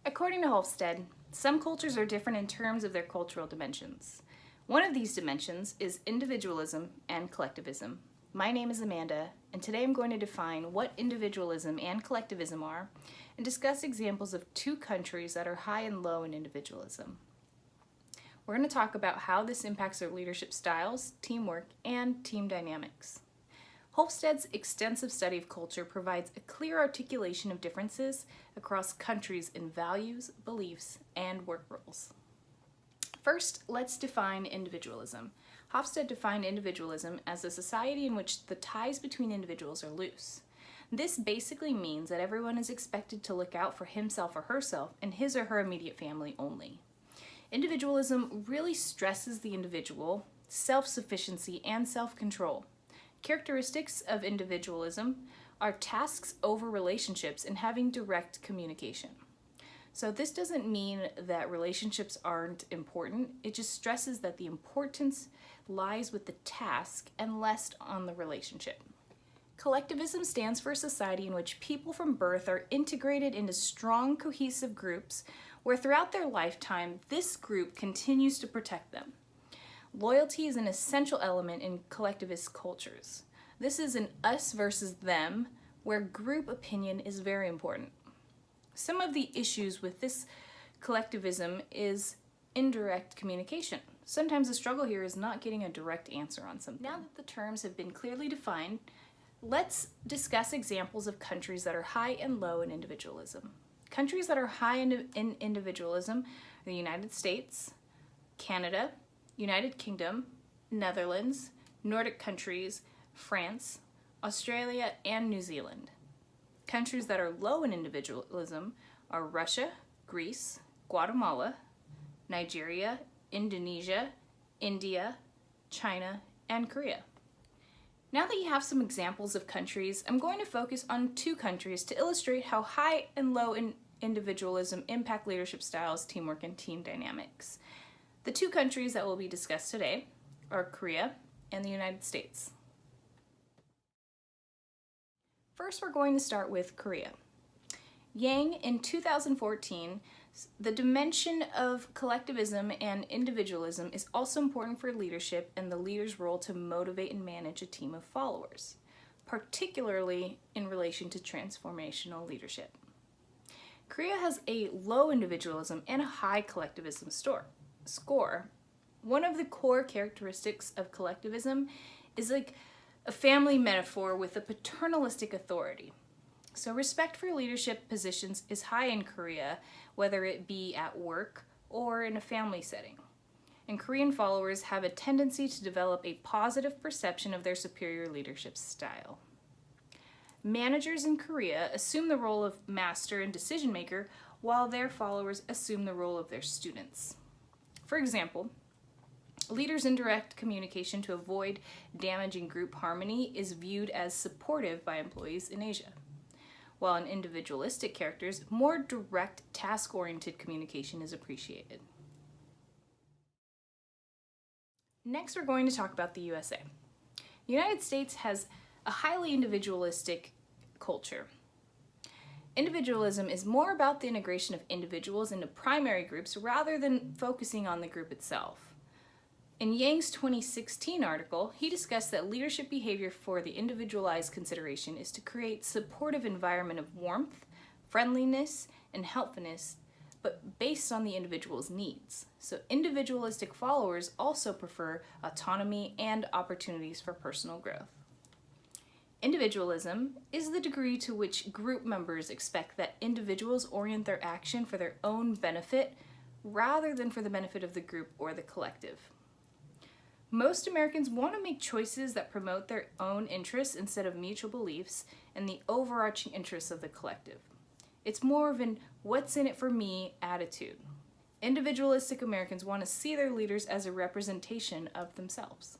According to Hofstede, some cultures are different in terms of their cultural dimensions. One of these dimensions is individualism and collectivism. My name is Amanda, and today I'm going to define what individualism and collectivism are and discuss examples of two countries that are high and low in individualism. We're going to talk about how this impacts their leadership styles, teamwork, and team dynamics. Hofstede's extensive study of culture provides a clear articulation of differences across countries in values, beliefs, and work roles. First, let's define individualism. Hofstede defined individualism as a society in which the ties between individuals are loose. This basically means that everyone is expected to look out for himself or herself and his or her immediate family only. Individualism really stresses the individual, self-sufficiency, and self-control. Characteristics of individualism are tasks over relationships and having direct communication. So this doesn't mean that relationships aren't important, it just stresses that the importance lies with the task and less on the relationship. Collectivism stands for a society in which people from birth are integrated into strong, cohesive groups where throughout their lifetime, this group continues to protect them. Loyalty is an essential element in collectivist cultures. This is an us versus them, where group opinion is very important. Some of the issues with this collectivism is indirect communication. Sometimes the struggle here is not getting a direct answer on something. Now that the terms have been clearly defined, let's discuss examples of countries that are high and low in individualism. Countries that are high in individualism are the United States, Canada, United Kingdom, Netherlands, Nordic countries, France, Australia, and New Zealand. Countries that are low in individualism are Russia, Greece, Guatemala, Nigeria, Indonesia, India, China, and Korea. Now that you have some examples of countries, I'm going to focus on two countries to illustrate how high and low in individualism impact leadership styles, teamwork, and team dynamics. The two countries that will be discussed today are Korea and the United States. First, we're going to start with Korea. Yang, in 2014, the dimension of collectivism and individualism is also important for leadership and the leader's role to motivate and manage a team of followers, particularly in relation to transformational leadership. Korea has a low individualism and a high collectivism score. One of the core characteristics of collectivism is like a family metaphor with a paternalistic authority. So respect for leadership positions is high in Korea, whether it be at work or in a family setting. And Korean followers have a tendency to develop a positive perception of their superior leadership style. Managers in Korea assume the role of master and decision maker, while their followers assume the role of their students. For example, leaders' indirect communication to avoid damaging group harmony is viewed as supportive by employees in Asia, while in individualistic characters, more direct, task-oriented communication is appreciated. Next, we're going to talk about the USA. The United States has a highly individualistic culture. Individualism is more about the integration of individuals into primary groups rather than focusing on the group itself. In Yang's 2016 article, he discussed that leadership behavior for the individualized consideration is to create a supportive environment of warmth, friendliness, and helpfulness, but based on the individual's needs. So individualistic followers also prefer autonomy and opportunities for personal growth. Individualism is the degree to which group members expect that individuals orient their action for their own benefit rather than for the benefit of the group or the collective. Most Americans want to make choices that promote their own interests instead of mutual beliefs and the overarching interests of the collective. It's more of an what's in it for me attitude. Individualistic Americans want to see their leaders as a representation of themselves.